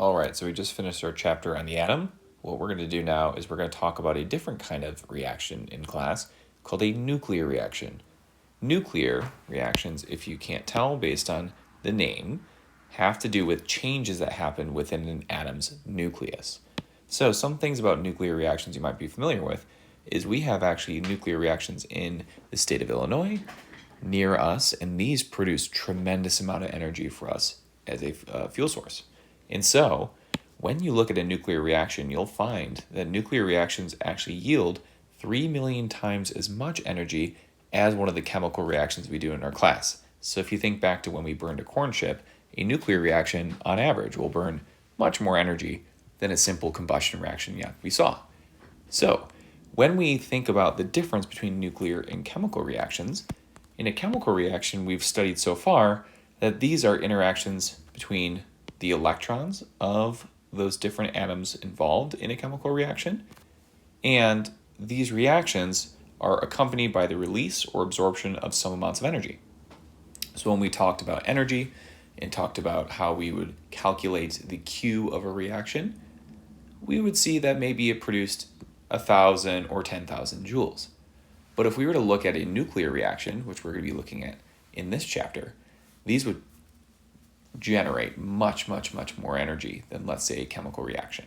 All right, so we just finished our chapter on the atom. What we're going to do now is we're going to talk about a different kind of reaction in class called a nuclear reaction. Nuclear reactions, if you can't tell based on the name, have to do with changes that happen within an atom's nucleus. So some things about nuclear reactions you might be familiar with is we have actually nuclear reactions in the state of Illinois near us, and these produce tremendous amount of energy for us as a fuel source. And so when you look at a nuclear reaction, you'll find that nuclear reactions actually yield 3 million times as much energy as one of the chemical reactions we do in our class. So if you think back to when we burned a corn chip, a nuclear reaction on average will burn much more energy than a simple combustion reaction yet we saw. So when we think about the difference between nuclear and chemical reactions, in a chemical reaction we've studied so far that these are interactions between the electrons of those different atoms involved in a chemical reaction, and these reactions are accompanied by the release or absorption of some amounts of energy. So when we talked about energy and talked about how we would calculate the Q of a reaction, we would see that maybe it produced 1,000 or 10,000 joules. But if we were to look at a nuclear reaction, which we're going to be looking at in this chapter, these would generate much, much, much more energy than, let's say, a chemical reaction.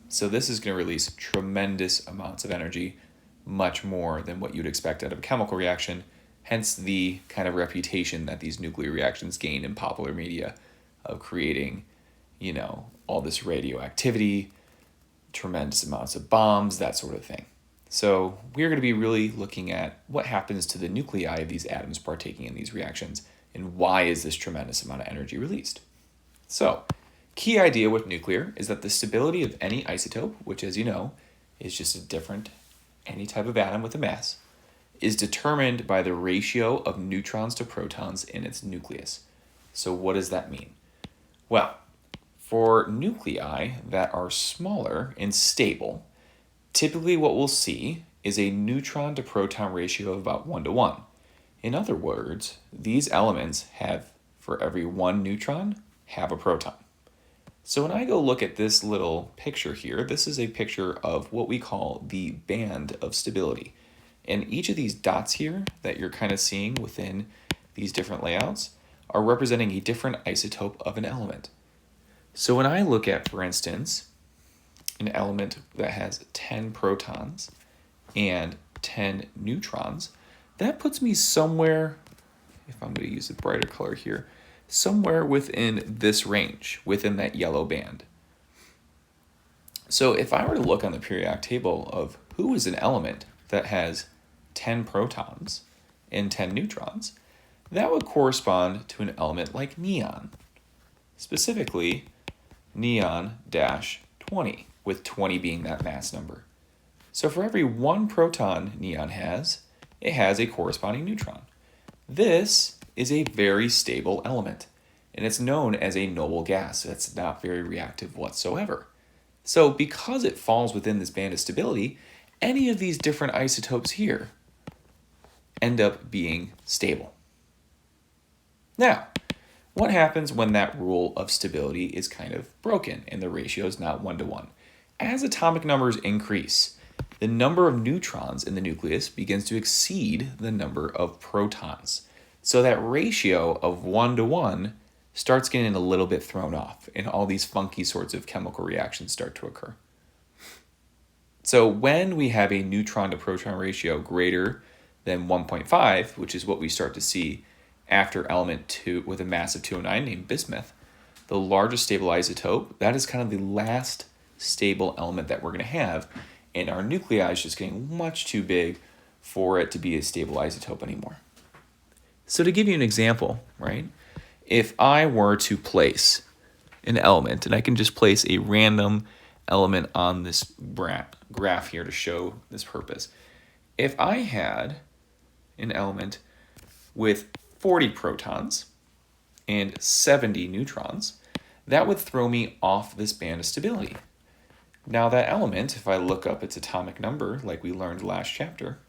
So this is going to release tremendous amounts of energy, much more than what you'd expect out of a chemical reaction, hence the kind of reputation that these nuclear reactions gain in popular media of creating, all this radioactivity, tremendous amounts of bombs, that sort of thing. So we're going to be really looking at what happens to the nuclei of these atoms partaking in these reactions and why is this tremendous amount of energy released. So key idea with nuclear is that the stability of any isotope, which as you know is just any type of atom with a mass, is determined by the ratio of neutrons to protons in its nucleus. So what does that mean? Well, for nuclei that are smaller and stable, typically what we'll see is a neutron to proton ratio of about 1:1. In other words, these elements have, for every one neutron, have a proton. So when I go look at this little picture here, this is a picture of what we call the band of stability. And each of these dots here that you're kind of seeing within these different layouts are representing a different isotope of an element. So when I look at, for instance, an element that has 10 protons and 10 neutrons, that puts me somewhere, if I'm going to use a brighter color here, somewhere within this range, within that yellow band. So if I were to look on the periodic table of who is an element that has 10 protons and 10 neutrons, that would correspond to an element like neon, specifically neon-20, with 20 being that mass number. So for every one proton neon has, it has a corresponding neutron. This is a very stable element, and it's known as a noble gas. That's not very reactive whatsoever. So because it falls within this band of stability, any of these different isotopes here end up being stable. Now, what happens when that rule of stability is kind of broken and the ratio is not 1:1? As atomic numbers increase, the number of neutrons in the nucleus begins to exceed the number of protons. So that ratio of 1:1 starts getting a little bit thrown off, and all these funky sorts of chemical reactions start to occur. So when we have a neutron to proton ratio greater than 1.5, which is what we start to see after element 2 with a mass of 209 named bismuth, the largest stable isotope, that is kind of the last stable element that we're going to have, and our nuclei is just getting much too big for it to be a stable isotope anymore. So to give you an example, right, if I were to place an element, and I can just place a random element on this graph here to show this purpose. If I had an element with 40 protons and 70 neutrons, that would throw me off this band of stability. Now that element, if I look up its atomic number, like we learned last chapter,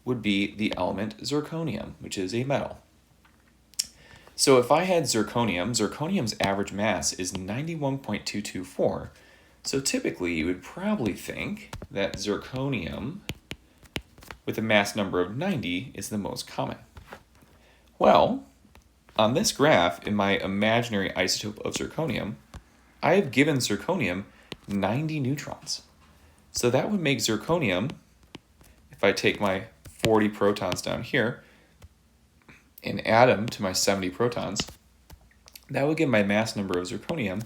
would be the element zirconium, which is a metal. So if I had zirconium, zirconium's average mass is 91.224. So typically you would probably think that zirconium with a mass number of 90 is the most common. Well, on this graph, in my imaginary isotope of zirconium, I have given zirconium 90 neutrons. So that would make zirconium, if I take my 40 protons down here and add them to my 70 protons, that would give my mass number of zirconium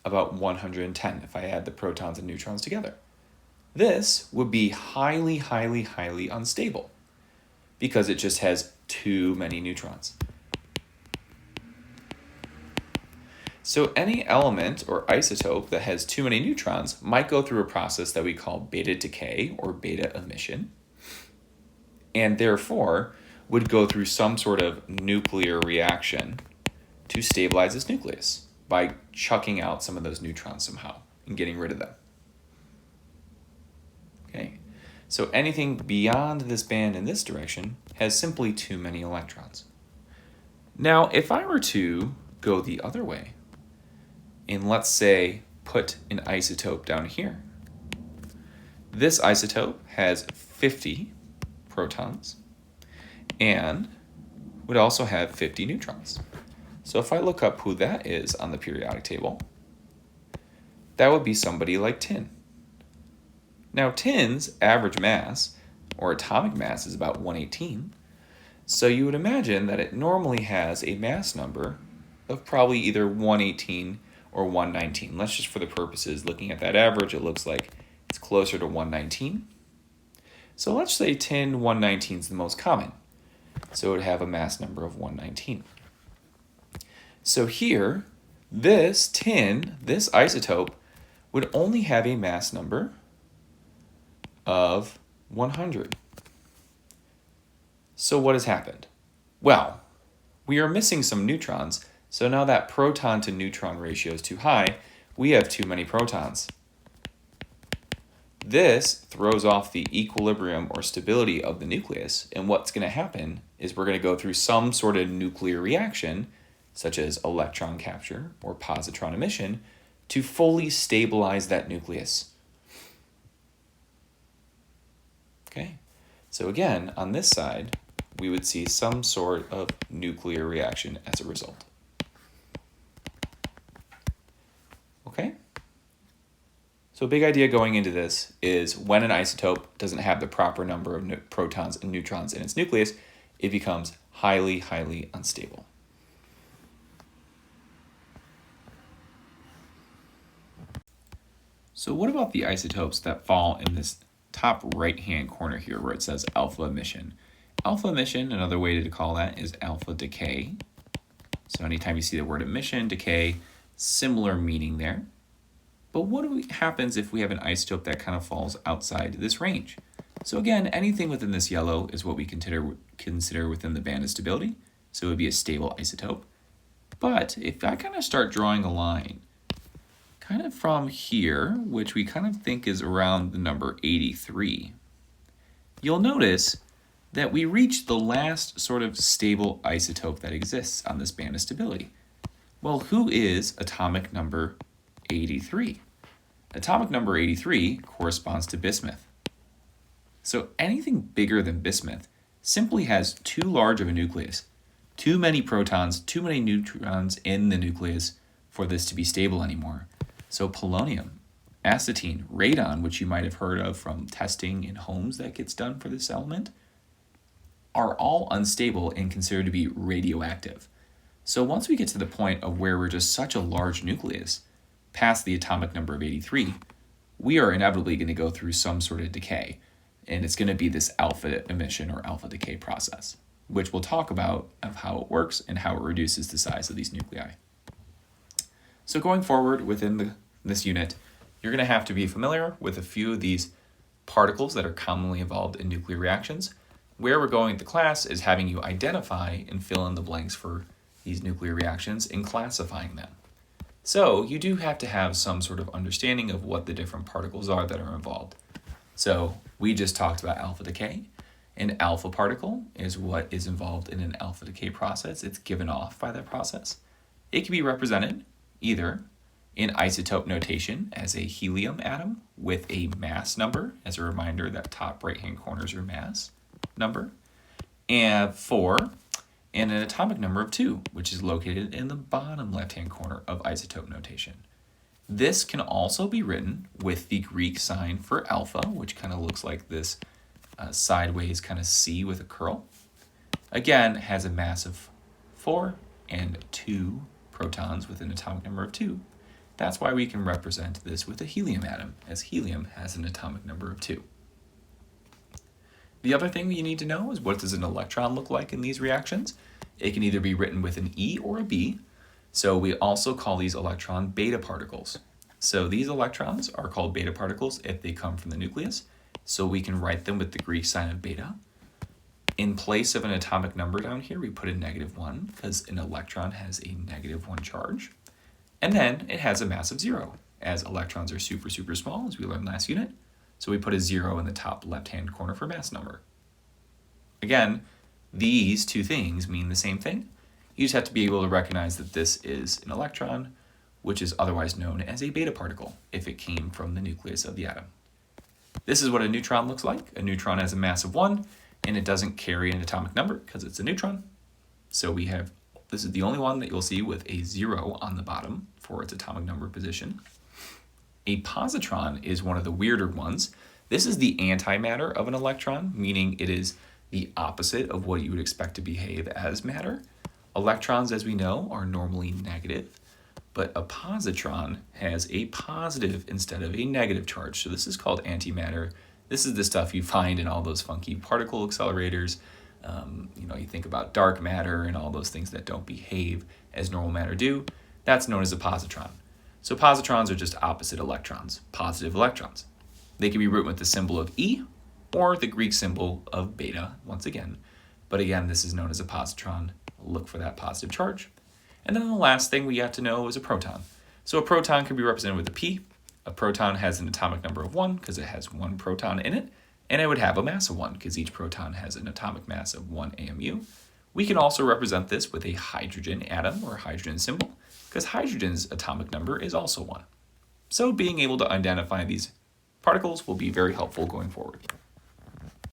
about 110 if I add the protons and neutrons together. This would be highly, highly, highly unstable because it just has too many neutrons. So any element or isotope that has too many neutrons might go through a process that we call beta decay or beta emission, and therefore would go through some sort of nuclear reaction to stabilize its nucleus by chucking out some of those neutrons somehow and getting rid of them. Okay, so anything beyond this band in this direction has simply too many electrons. Now, if I were to go the other way, and let's say put an isotope down here. This isotope has 50 protons and would also have 50 neutrons. So if I look up who that is on the periodic table, that would be somebody like tin. Now tin's average mass or atomic mass is about 118, so you would imagine that it normally has a mass number of probably either 118 or 119. Let's just, for the purposes, looking at that average, it looks like it's closer to 119. So let's say tin 119 is the most common. So it would have a mass number of 119. So here, this tin, this isotope, would only have a mass number of 100. So what has happened? Well, we are missing some neutrons. So now that proton to neutron ratio is too high, we have too many protons. This throws off the equilibrium or stability of the nucleus, and what's going to happen is we're going to go through some sort of nuclear reaction, such as electron capture or positron emission, to fully stabilize that nucleus. Okay, so again, on this side, we would see some sort of nuclear reaction as a result. Okay? So a big idea going into this is when an isotope doesn't have the proper number of protons and neutrons in its nucleus, it becomes highly, highly unstable. So what about the isotopes that fall in this top right-hand corner here where it says alpha emission? Alpha emission, another way to call that is alpha decay. So anytime you see the word emission, decay, similar meaning there. But what happens if we have an isotope that kind of falls outside this range? So again, anything within this yellow is what we consider within the band of stability. So it would be a stable isotope. But if I kind of start drawing a line kind of from here, which we kind of think is around the number 83, you'll notice that we reach the last sort of stable isotope that exists on this band of stability. Well, who is atomic number 83? Atomic number 83 corresponds to bismuth. So anything bigger than bismuth simply has too large of a nucleus, too many protons, too many neutrons in the nucleus for this to be stable anymore. So polonium, astatine, radon, which you might have heard of from testing in homes that gets done for this element, are all unstable and considered to be radioactive. So once we get to the point of where we're just such a large nucleus, past the atomic number of 83, we are inevitably going to go through some sort of decay. And it's going to be this alpha emission or alpha decay process, which we'll talk about of how it works and how it reduces the size of these nuclei. So going forward within this unit, you're going to have to be familiar with a few of these particles that are commonly involved in nuclear reactions. Where we're going with the class is having you identify and fill in the blanks for these nuclear reactions and classifying them. So you do have to have some sort of understanding of what the different particles are that are involved. So we just talked about alpha decay, An alpha particle is what is involved in an alpha decay process. It's given off by that process. It can be represented either in isotope notation as a helium atom with a mass number. As a reminder, that top right-hand corner is your mass number. And 4, and an atomic number of 2, which is located in the bottom left-hand corner of isotope notation. This can also be written with the Greek sign for alpha, which kind of looks like this sideways kind of C with a curl. Again, has a mass of 4 and 2 protons with an atomic number of 2. That's why we can represent this with a helium atom, as helium has an atomic number of 2. The other thing you need to know is what does an electron look like in these reactions? It can either be written with an E or a B, so we also call these electron beta particles. So these electrons are called beta particles if they come from the nucleus, so we can write them with the Greek sign of beta. In place of an atomic number down here, we put a -1 because an electron has a -1 charge. And then it has a mass of 0, as electrons are super, super small, as we learned last unit. So we put a 0 in the top left-hand corner for mass number. Again, these two things mean the same thing. You just have to be able to recognize that this is an electron, which is otherwise known as a beta particle if it came from the nucleus of the atom. This is what a neutron looks like. A neutron has a mass of 1, and it doesn't carry an atomic number because it's a neutron. So this is the only one that you'll see with a 0 on the bottom for its atomic number position. A positron is one of the weirder ones. This is the antimatter of an electron, meaning it is the opposite of what you would expect to behave as matter. Electrons, as we know, are normally negative, but a positron has a positive instead of a negative charge. So this is called antimatter. This is the stuff you find in all those funky particle accelerators. You think about dark matter and all those things that don't behave as normal matter do. That's known as a positron. So positrons are just opposite electrons, positive electrons. They can be written with the symbol of E or the Greek symbol of beta once again. But again, this is known as a positron. Look for that positive charge. And then the last thing we have to know is a proton. So a proton can be represented with a P. A proton has an atomic number of 1 because it has 1 proton in it, and it would have a mass of 1 because each proton has an atomic mass of 1 AMU. We can also represent this with a hydrogen atom or hydrogen symbol because hydrogen's atomic number is also 1. So being able to identify these particles will be very helpful going forward.